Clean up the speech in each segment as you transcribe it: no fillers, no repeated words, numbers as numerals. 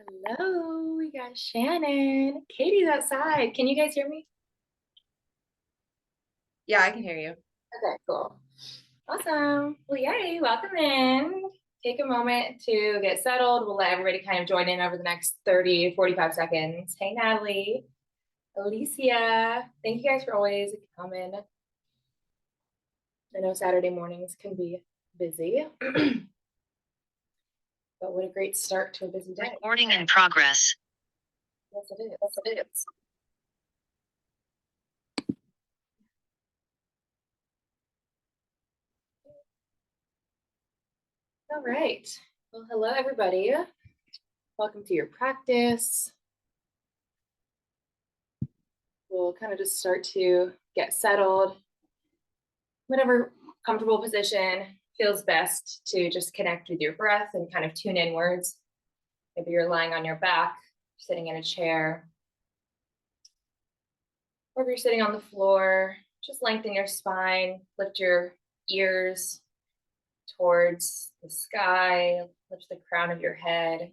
Hello, we got Shannon. Katie's outside. Can you guys hear me? Yeah, I can hear you. Okay, cool. Awesome. Well, yay, welcome in. Take a moment to get settled. We'll let everybody kind of join in over the next 30, 45 seconds. Hey, Natalie, Alicia. Thank you guys for always coming. I know Saturday mornings can be busy, but what a great start to a busy day. Recording in progress. Yes, it is. Yes, it is. All right. Well, hello, everybody. Welcome to your practice. We'll kind of just start to get settled. Whatever comfortable position feels best to just connect with your breath and kind of tune inwards. Maybe you're lying on your back, sitting in a chair, or if you're sitting on the floor, just lengthen your spine, lift your ears towards the sky, lift the crown of your head.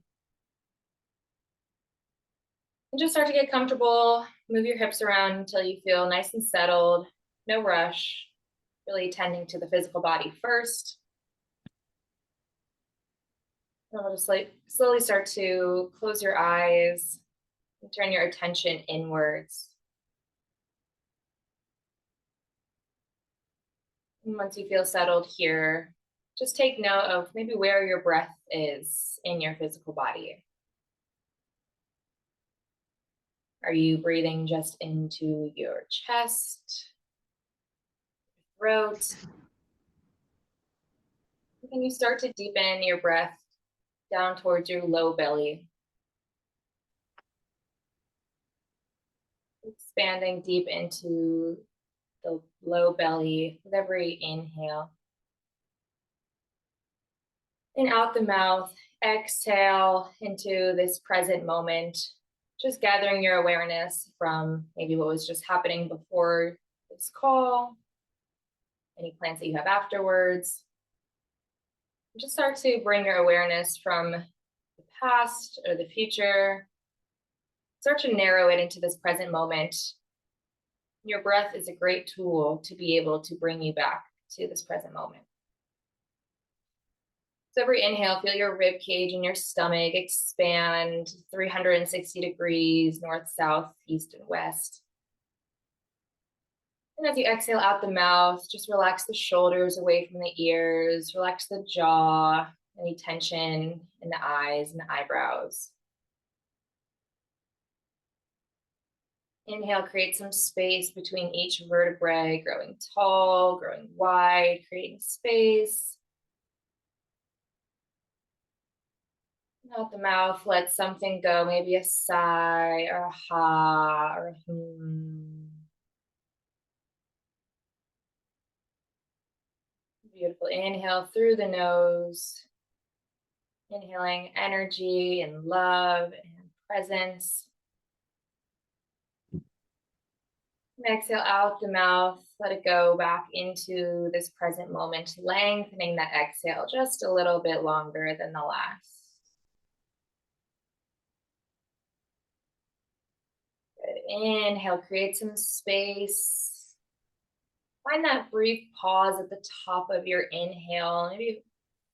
And just start to get comfortable. Move your hips around until you feel nice and settled. No rush. Really tending to the physical body first. And I'll just slowly start to close your eyes and turn your attention inwards. And once you feel settled here, just take note of maybe where your breath is in your physical body. Are you breathing just into your chest, throat? Can you start to deepen your breath down towards your low belly? Expanding deep into the low belly with every inhale. And out the mouth, exhale into this present moment, just gathering your awareness from maybe what was just happening before this call, any plans that you have afterwards. Just start to bring your awareness from the past or the future. Start to narrow it into this present moment. Your breath is a great tool to be able to bring you back to this present moment. So every inhale, feel your rib cage and your stomach expand 360 degrees, north, south, east, and west. And as you exhale out the mouth, just relax the shoulders away from the ears, relax the jaw, any tension in the eyes and the eyebrows. Inhale, create some space between each vertebrae, growing tall, growing wide, creating space. Out the mouth, let something go, maybe a sigh or a ha or a hmm. Beautiful. Inhale through the nose. Inhaling energy and love and presence. And exhale out the mouth. Let it go back into this present moment, lengthening that exhale just a little bit longer than the last. Inhale, create some space. Find that brief pause at the top of your inhale. Maybe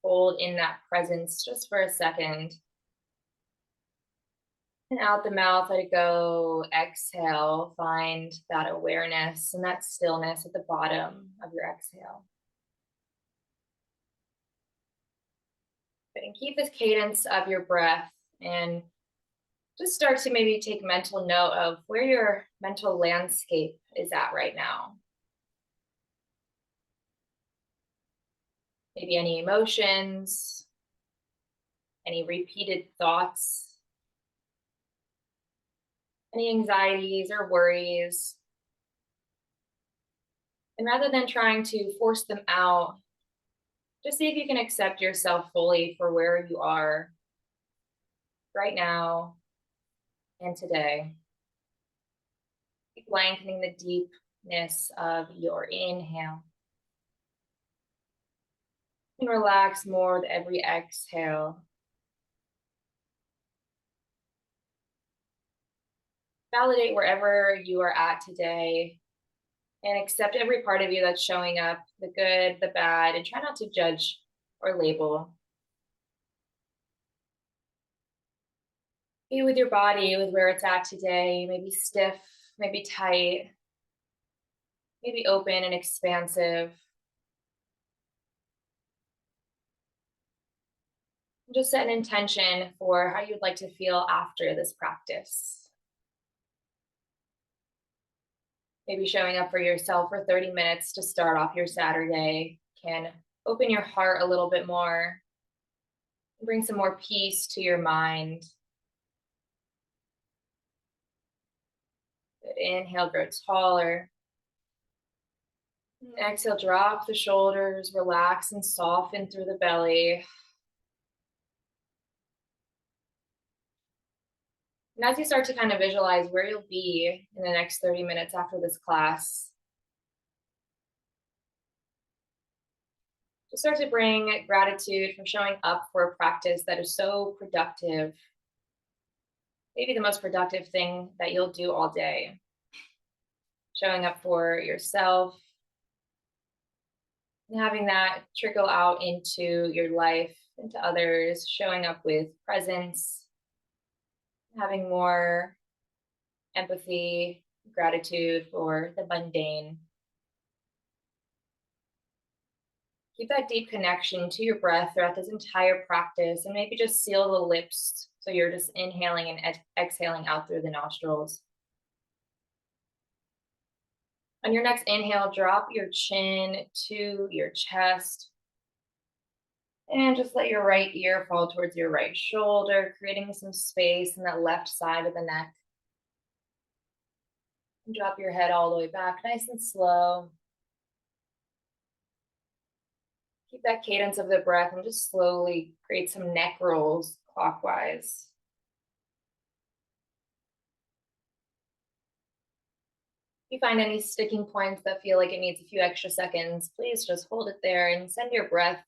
hold in that presence just for a second. And out the mouth, let it go. Exhale, find that awareness and that stillness at the bottom of your exhale. And keep this cadence of your breath and just start to maybe take mental note of where your mental landscape is at right now. Maybe any emotions, any repeated thoughts, any anxieties or worries. And rather than trying to force them out, just see if you can accept yourself fully for where you are right now and today. Keep lengthening the deepness of your inhale. And relax more with every exhale. Validate wherever you are at today and accept every part of you that's showing up, the good, the bad, and try not to judge or label. Be with your body, with where it's at today, maybe stiff, maybe tight, maybe open and expansive. Just set an intention for how you'd like to feel after this practice. Maybe showing up for yourself for 30 minutes to start off your Saturday can open your heart a little bit more, bring some more peace to your mind. Good. Inhale, grow taller. Exhale, drop the shoulders, relax and soften through the belly. And as you start to kind of visualize where you'll be in the next 30 minutes after this class, just start to bring gratitude for showing up for a practice that is so productive. Maybe the most productive thing that you'll do all day. Showing up for yourself and having that trickle out into your life, into others, showing up with presence, having more empathy, gratitude for the mundane. Keep that deep connection to your breath throughout this entire practice, and maybe just seal the lips so you're just inhaling and exhaling out through the nostrils. On your next inhale, drop your chin to your chest. And just let your right ear fall towards your right shoulder, creating some space in that left side of the neck. And drop your head all the way back, nice and slow. Keep that cadence of the breath and just slowly create some neck rolls clockwise. If you find any sticking points that feel like it needs a few extra seconds, please just hold it there and send your breath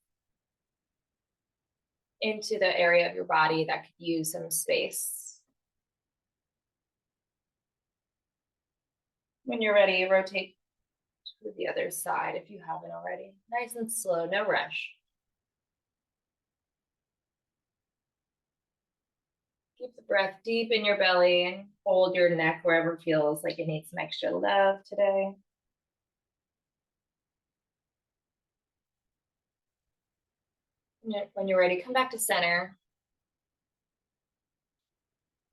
into the area of your body that could use some space. When you're ready, rotate to the other side if you haven't already. Nice and slow, no rush. Keep the breath deep in your belly and hold your neck wherever it feels like it needs some extra love today. When you're ready, come back to center.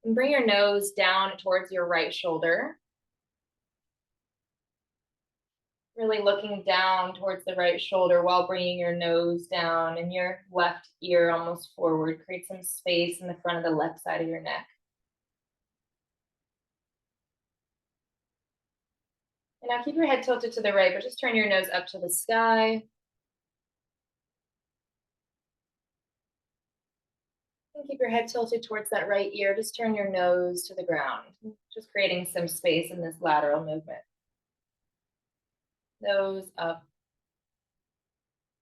And bring your nose down towards your right shoulder. Really looking down towards the right shoulder while bringing your nose down and your left ear almost forward. Create some space in the front of the left side of your neck. And now keep your head tilted to the right, but just turn your nose up to the sky. And keep your head tilted towards that right ear. Just turn your nose to the ground. Just creating some space in this lateral movement. Nose up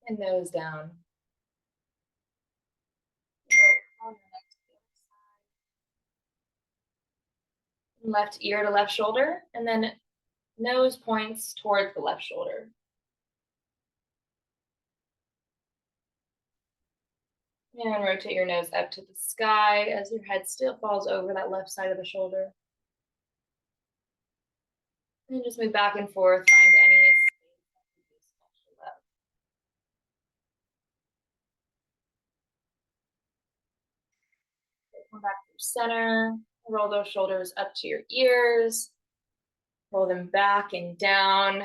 and nose down. Left ear to left shoulder, and then nose points towards the left shoulder. And rotate your nose up to the sky as your head still falls over that left side of the shoulder. And just move back and forth, find any space that gives you some extra love. Come back to center, roll those shoulders up to your ears, roll them back and down.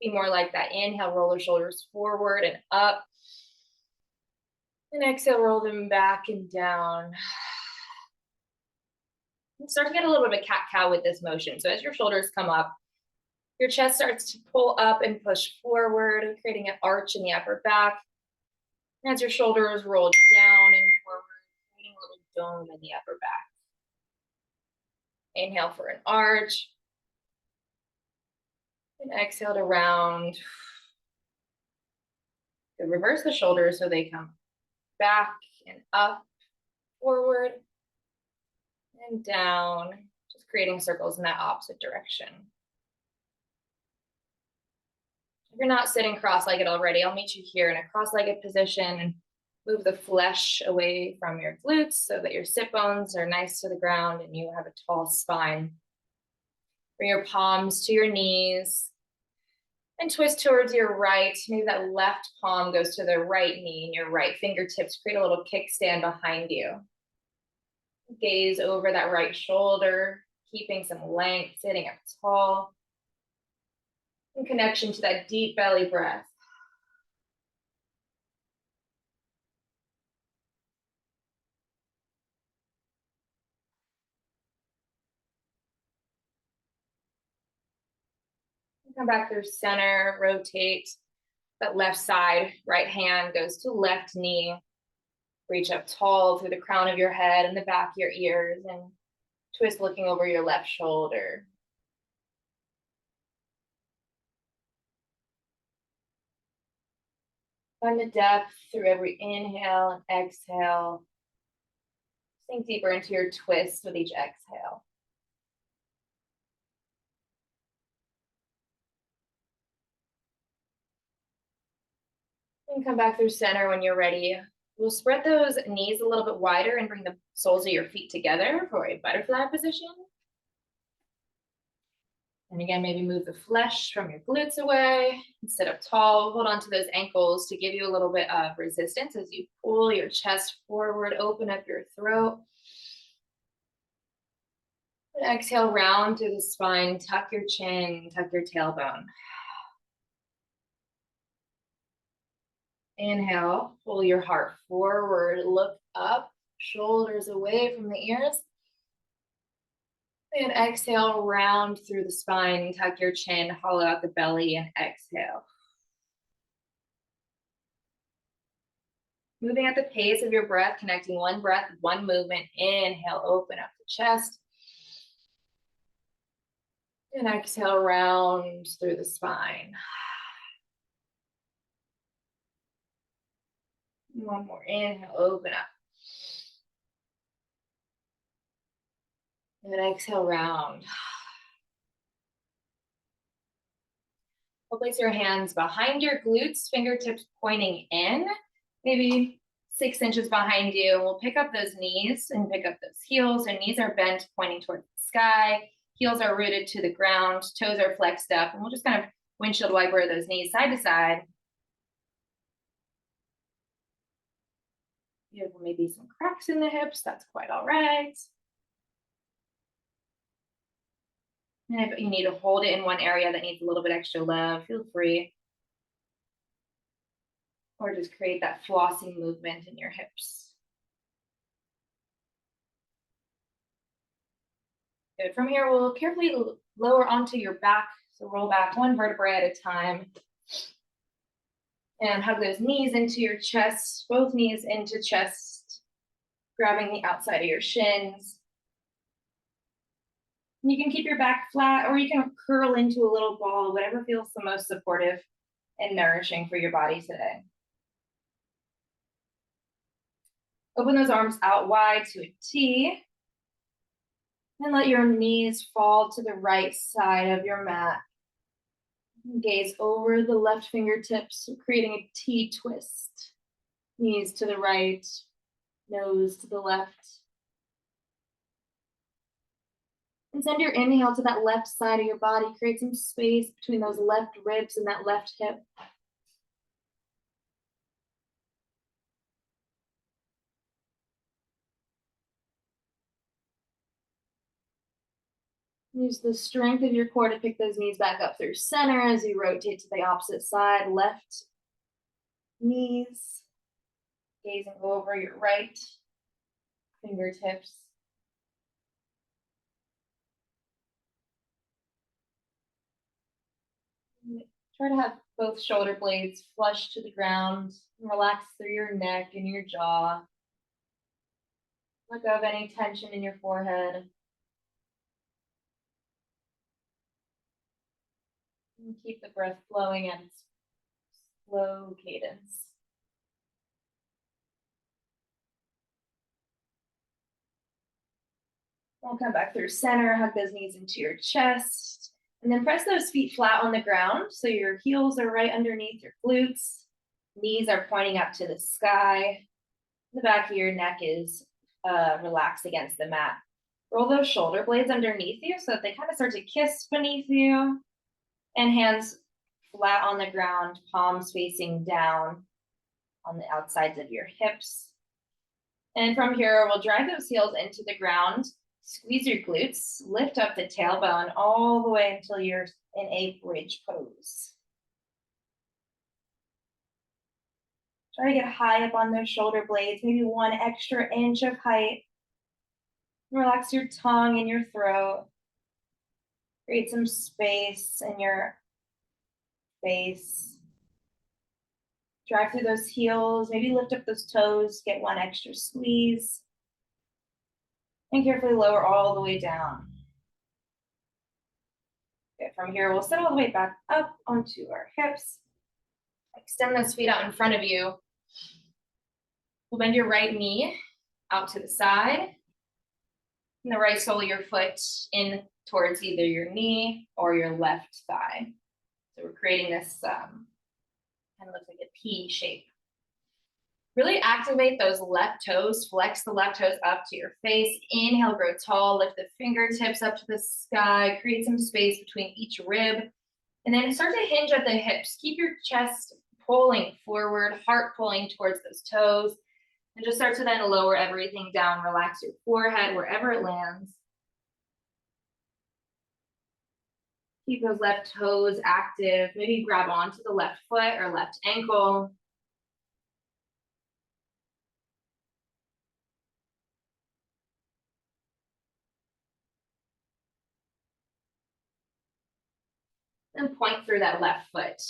Be more like that. Inhale, roll the shoulders forward and up. And exhale, roll them back and down. And start to get a little bit of a cat-cow with this motion. So as your shoulders come up, your chest starts to pull up and push forward, creating an arch in the upper back. And as your shoulders roll down and forward, creating a little dome in the upper back. Inhale for an arch. And exhale to round. So reverse the shoulders so they come back and up, forward. and down, just creating circles in that opposite direction. If you're not sitting cross-legged already, I'll meet you here in a cross-legged position and move the flesh away from your glutes so that your sit bones are nice to the ground and you have a tall spine. Bring your palms to your knees and twist towards your right. Maybe that left palm goes to the right knee and your right fingertips create a little kickstand behind you. Gaze over that right shoulder, keeping some length, sitting up tall. In connection to that deep belly breath. Come back through center, rotate that left side, right hand goes to left knee. Reach up tall through the crown of your head and the back of your ears and twist looking over your left shoulder. Find the depth through every inhale and exhale. Sink deeper into your twist with each exhale. And come back through center when you're ready. We'll spread those knees a little bit wider and bring the soles of your feet together for a butterfly position. And again, maybe move the flesh from your glutes away and sit up tall. Hold on to those ankles to give you a little bit of resistance as you pull your chest forward, open up your throat. And exhale, round through the spine, tuck your chin, tuck your tailbone. Inhale, pull your heart forward, look up, shoulders away from the ears. And exhale, round through the spine, tuck your chin, hollow out the belly, and exhale. Moving at the pace of your breath, connecting one breath, one movement. Inhale, open up the chest. And exhale, round through the spine. One more, inhale, open up. And exhale, round. Place your hands behind your glutes, fingertips pointing in, maybe 6 inches behind you. We'll pick up those knees and pick up those heels. So knees are bent, pointing towards the sky. Heels are rooted to the ground. Toes are flexed up. And we'll just kind of windshield wiper those knees side to side. You have maybe some cracks in the hips. That's quite all right. And if you need to hold it in one area that needs a little bit extra love, feel free. Or just create that flossing movement in your hips. Good. From here, we'll carefully lower onto your back. So roll back one vertebrae at a time. And hug those knees into your chest, both knees into chest, grabbing the outside of your shins. You can keep your back flat or you can curl into a little ball, whatever feels the most supportive and nourishing for your body today. Open those arms out wide to a T. And let your knees fall to the right side of your mat. Gaze over the left fingertips, creating a T twist. Knees to the right, nose to the left. And send your inhale to that left side of your body. Create some space between those left ribs and that left hip. Use the strength of your core to pick those knees back up through center as you rotate to the opposite side. Left knees, gazing over your right fingertips. Try to have both shoulder blades flush to the ground and relax through your neck and your jaw. Let go of any tension in your forehead. And keep the breath flowing at its slow cadence. We'll come back through center, hug those knees into your chest, and then press those feet flat on the ground so your heels are right underneath your glutes. Knees are pointing up to the sky. The back of your neck is relaxed against the mat. Roll those shoulder blades underneath you so that they kind of start to kiss beneath you. And hands flat on the ground, palms facing down on the outsides of your hips. And from here, we'll drive those heels into the ground. Squeeze your glutes, lift up the tailbone all the way until you're in a bridge pose. Try to get high up on those shoulder blades, maybe 1 extra inch of height. Relax your tongue and your throat. Create some space in your face. Drive through those heels, maybe lift up those toes, get 1 extra squeeze. And carefully lower all the way down. Okay, from here, we'll sit all the way back up onto our hips. Extend those feet out in front of you. We'll bend your right knee out to the side. And the right sole of your foot in towards either your knee or your left thigh. So we're creating this kind of looks like a P shape. Really activate those left toes, flex the left toes up to your face. Inhale, grow tall, lift the fingertips up to the sky, create some space between each rib. And then start to hinge at the hips. Keep your chest pulling forward, heart pulling towards those toes. And just start to then lower everything down. Relax your forehead wherever it lands. Keep those left toes active. Maybe grab onto the left foot or left ankle. And point through that left foot.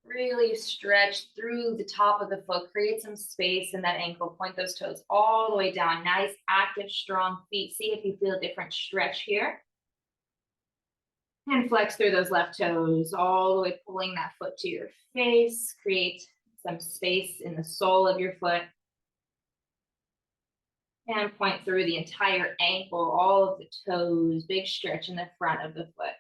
Really stretch through the top of the foot. Create some space in that ankle. Point those toes all the way down. Nice, active, strong feet. See if you feel a different stretch here. And flex through those left toes, all the way pulling that foot to your face. Create some space in the sole of your foot. And point through the entire ankle, all of the toes. Big stretch in the front of the foot.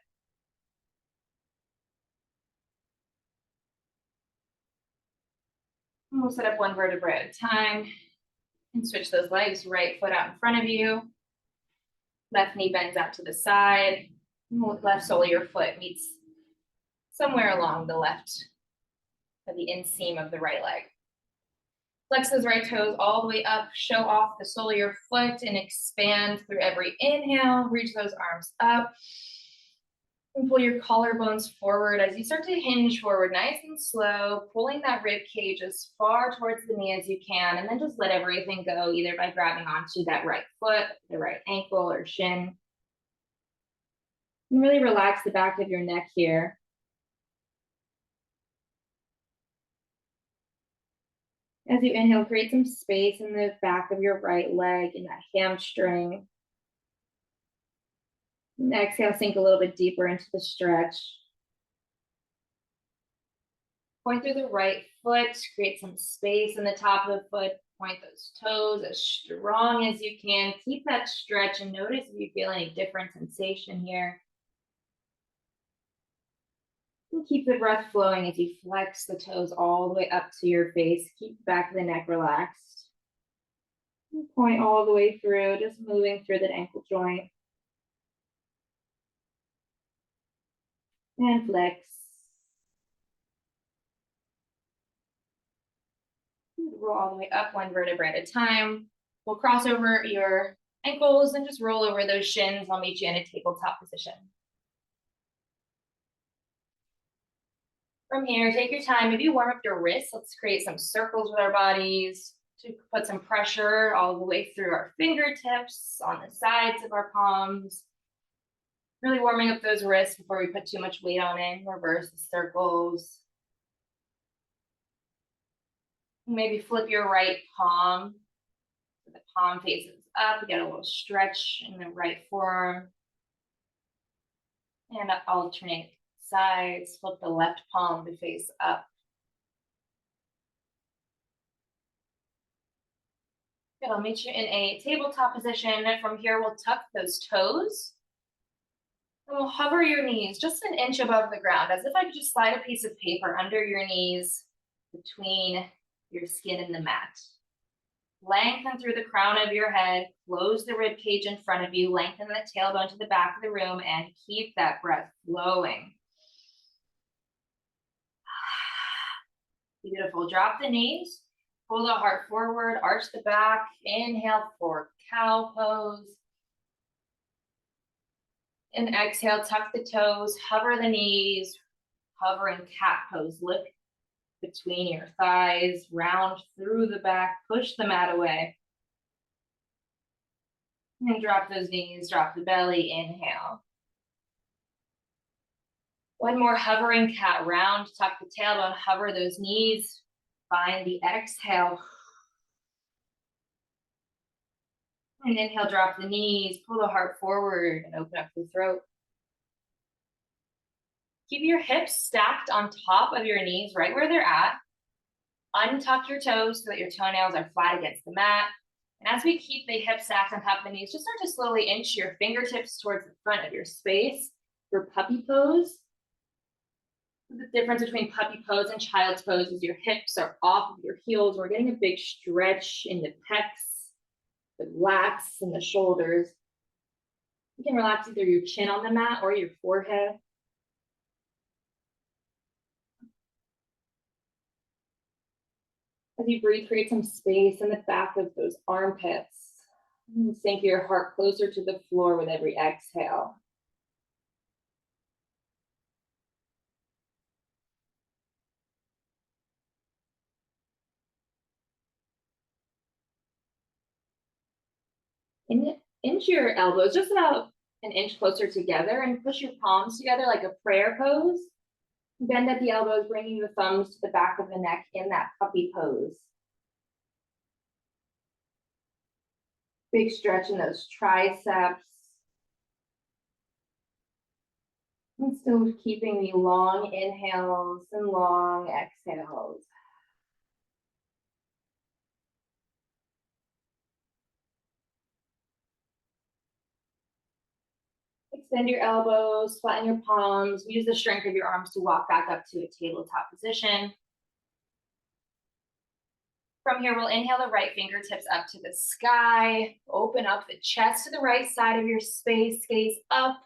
And we'll set up 1 vertebra at a time and switch those legs. Right foot out in front of you. Left knee bends out to the side. Left sole of your foot meets somewhere along the left of the inseam of the right leg. Flex those right toes all the way up. Show off the sole of your foot and expand through every inhale. Reach those arms up. And pull your collarbones forward as you start to hinge forward, nice and slow, pulling that rib cage as far towards the knee as you can, and then just let everything go, either by grabbing onto that right foot, the right ankle or shin. And really relax the back of your neck here. As you inhale, create some space in the back of your right leg and that hamstring. And exhale, sink a little bit deeper into the stretch. Point through the right foot, create some space in the top of the foot. Point those toes as strong as you can. Keep that stretch and notice if you feel any different sensation here. And keep the breath flowing as you flex the toes all the way up to your face. Keep the back of the neck relaxed. And point all the way through, just moving through that ankle joint. And flex. Roll all the way up 1 vertebra at a time. We'll cross over your ankles and just roll over those shins. I'll meet you in a tabletop position. From here, take your time, maybe warm up your wrists. Let's create some circles with our bodies to put some pressure all the way through our fingertips, on the sides of our palms. Really warming up those wrists before we put too much weight on it. Reverse the circles. Maybe flip your right palm. So the palm faces up. Get a little stretch in the right forearm. And alternate sides. Flip the left palm to face up. Good, I'll meet you in a tabletop position. From here, we'll tuck those toes. And we'll hover your knees just an inch above the ground, as if I could just slide a piece of paper under your knees between your skin and the mat. Lengthen through the crown of your head, close the rib cage in front of you, lengthen the tailbone to the back of the room, and keep that breath flowing. Beautiful. Drop the knees, pull the heart forward, arch the back, inhale for cow pose. And exhale, tuck the toes, hover the knees, hover in cat pose. Look between your thighs, round through the back, push the mat away. And drop those knees, drop the belly, inhale. One more hovering cat, round, tuck the tailbone, hover those knees, find the exhale. And inhale, drop the knees, pull the heart forward and open up the throat. Keep your hips stacked on top of your knees right where they're at. Untuck your toes so that your toenails are flat against the mat. And as we keep the hips stacked on top of the knees, just start to slowly inch your fingertips towards the front of your space for puppy pose. The difference between puppy pose and child's pose is your hips are off of your heels. We're getting a big stretch in the pecs, the lats, and the shoulders. You can relax either your chin on the mat or your forehead. As you breathe, create some space in the back of those armpits. And sink your heart closer to the floor with every exhale. Inch your elbows just about an inch closer together and push your palms together like a prayer pose. Bend at the elbows, bringing the thumbs to the back of the neck in that puppy pose. Big stretch in those triceps. And still keeping the long inhales and long exhales. Extend your elbows, flatten your palms, use the strength of your arms to walk back up to a tabletop position. From here, we'll inhale the right fingertips up to the sky, open up the chest to the right side of your space, gaze up.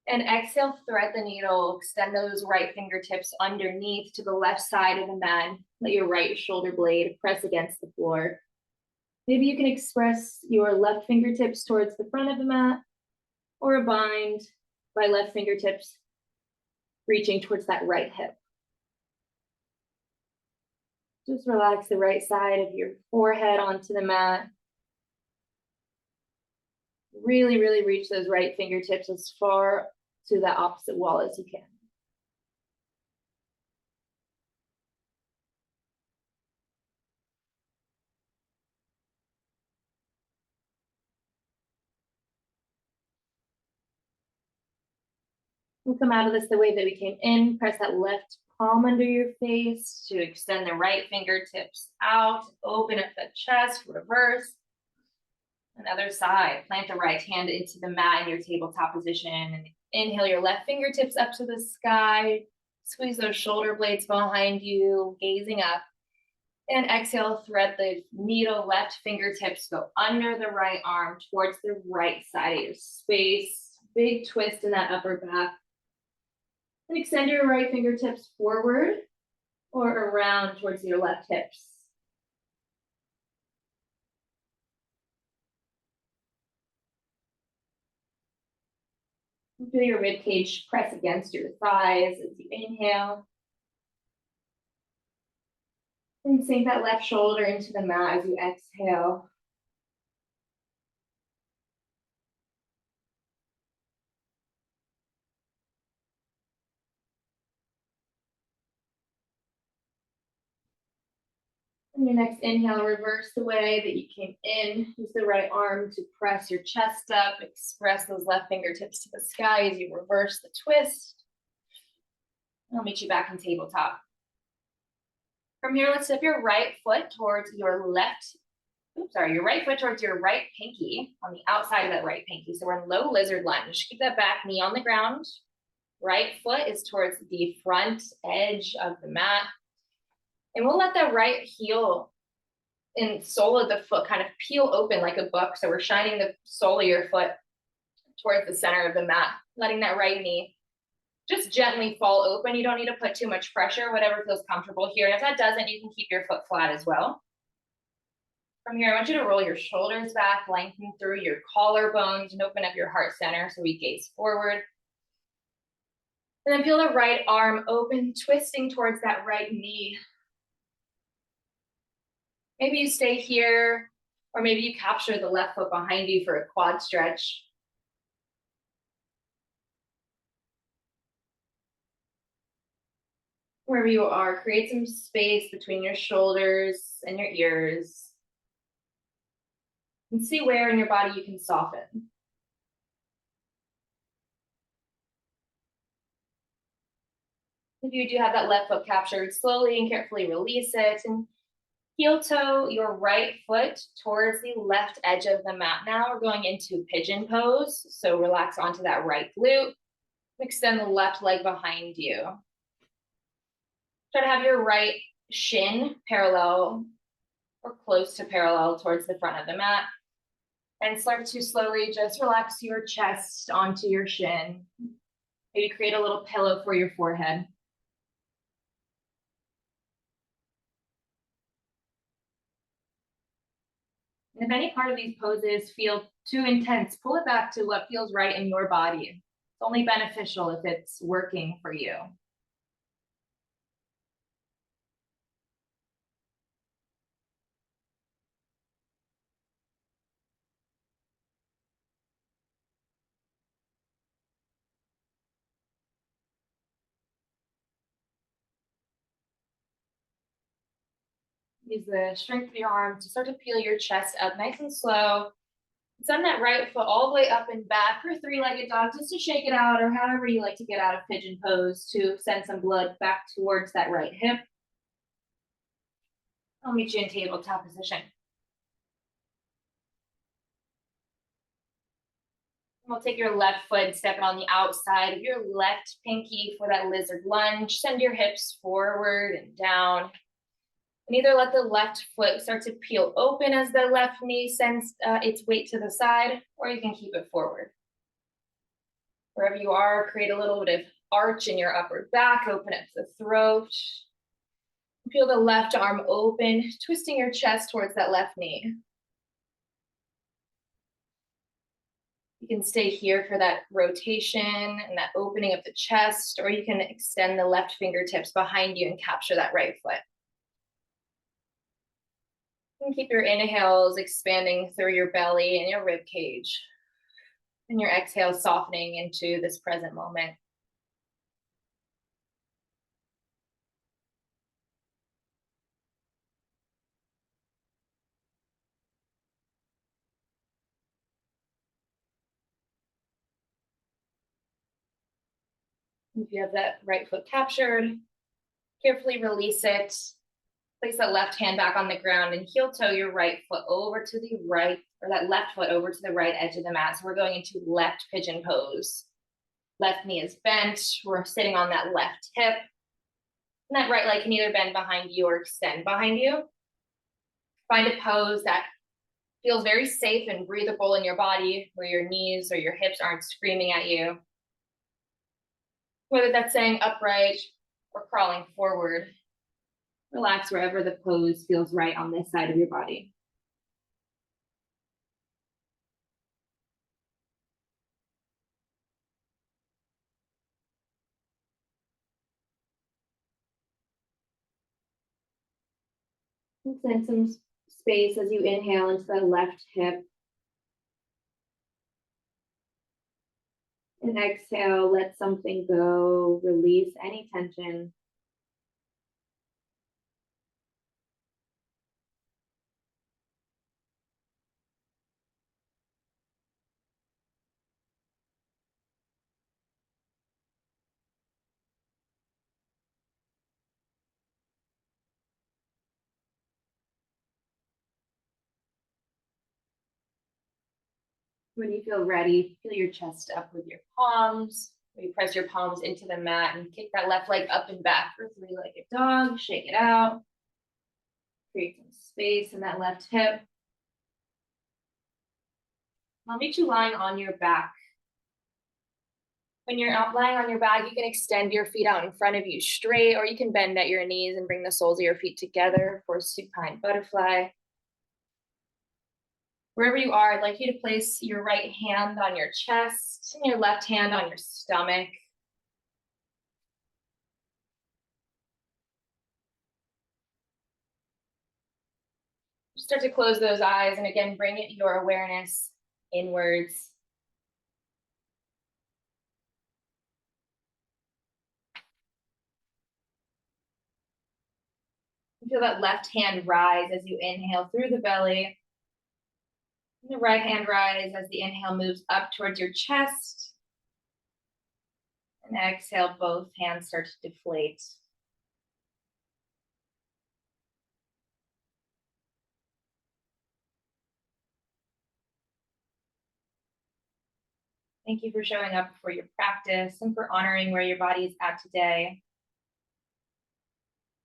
And exhale, thread the needle, extend those right fingertips underneath to the left side of the mat. Let your right shoulder blade press against the floor. Maybe you can express your left fingertips towards the front of the mat, or a bind by left fingertips reaching towards that right hip. Just relax the right side of your forehead onto the mat. Really, really reach those right fingertips as far to the opposite wall as you can. We'll come out of this the way that we came in. Press that left palm under your face to extend the right fingertips out. Open up the chest, reverse. Another side. Plant the right hand into the mat in your tabletop position. And inhale your left fingertips up to the sky. Squeeze those shoulder blades behind you, gazing up. And exhale, thread the needle, left fingertips go under the right arm towards the right side of your space. Big twist in that upper back. And extend your right fingertips forward or around towards your left hips. Feel your rib cage press against your thighs as you inhale. And sink that left shoulder into the mat as you exhale. On your next inhale, reverse the way that you came in. Use the right arm to press your chest up. Express those left fingertips to the sky as you reverse the twist. I'll meet you back in tabletop. From here, let's step your right foot towards your left oops, sorry, your right foot towards your right pinky on the outside of that right pinky. So we're in low lizard lunge. Keep that back knee on the ground. Right foot is towards the front edge of the mat. And we'll let that right heel and sole of the foot kind of peel open like a book. So we're shining the sole of your foot towards the center of the mat, letting that right knee just gently fall open. You don't need to put too much pressure, whatever feels comfortable here. And if that doesn't, you can keep your foot flat as well. From here, I want you to roll your shoulders back, lengthen through your collarbones, and open up your heart center so we gaze forward. And then feel the right arm open, twisting towards that right knee. Maybe you stay here, or maybe you capture the left foot behind you for a quad stretch. Wherever you are, create some space between your shoulders and your ears. And see where in your body you can soften. If you do have that left foot captured, slowly and carefully release it and heel toe your right foot towards the left edge of the mat. Now we're going into pigeon pose. So relax onto that right glute. Extend the left leg behind you. Try to have your right shin parallel or close to parallel towards the front of the mat. And start to slowly just relax your chest onto your shin. Maybe create a little pillow for your forehead. And if any part of these poses feel too intense, pull it back to what feels right in your body. It's only beneficial if it's working for you. Use the strength of your arm to start to peel your chest up nice and slow. Send that right foot all the way up and back for three-legged dog just to shake it out, or however you like to get out of pigeon pose to send some blood back towards that right hip. I'll meet you in tabletop position. We'll take your left foot, step it on the outside of your left pinky for that lizard lunge. Send your hips forward and down. And either let the left foot start to peel open as the left knee sends its weight to the side, or you can keep it forward. Wherever you are, create a little bit of arch in your upper back, open up the throat. Feel the left arm open, twisting your chest towards that left knee. You can stay here for that rotation and that opening of the chest, or you can extend the left fingertips behind you and capture that right foot. And keep your inhales expanding through your belly and your rib cage. And your exhale softening into this present moment. If you have that right foot captured, carefully release it. Place that left hand back on the ground and heel toe your right foot over to the right, or that left foot over to the right edge of the mat. So we're going into left pigeon pose. Left knee is bent. We're sitting on that left hip. And that right leg can either bend behind you or extend behind you. Find a pose that feels very safe and breathable in your body, where your knees or your hips aren't screaming at you. Whether that's staying upright or crawling forward. Relax wherever the pose feels right on this side of your body. And send some space as you inhale into the left hip. And exhale, let something go, release any tension. When you feel ready, feel your chest up with your palms. Maybe press your palms into the mat and kick that left leg up and back for three-legged dog. Shake it out. Create some space in that left hip. I'll meet you lying on your back. When you're out lying on your back, you can extend your feet out in front of you straight, or you can bend at your knees and bring the soles of your feet together for supine butterfly. Wherever you are, I'd like you to place your right hand on your chest and your left hand on your stomach. Start to close those eyes and again, bring your awareness inwards. Feel that left hand rise as you inhale through the belly. And the right hand rise as the inhale moves up towards your chest. And exhale, both hands start to deflate. Thank you for showing up for your practice and for honoring where your body is at today.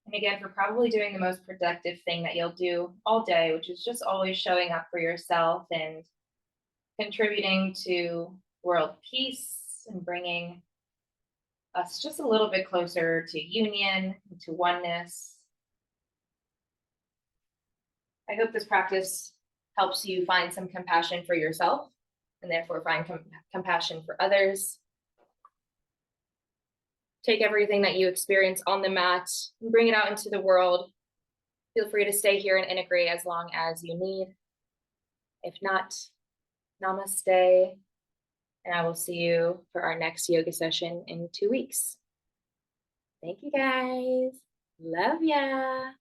And again, for probably doing the most productive thing that you'll do all day, which is just always showing up for yourself and contributing to world peace and bringing us just a little bit closer to union, to oneness. I hope this practice helps you find some compassion for yourself and therefore find compassion for others. Take everything that you experience on the mat and bring it out into the world. Feel free to stay here and integrate as long as you need. If not, namaste. And I will see you for our next yoga session in 2 weeks. Thank you guys. Love ya.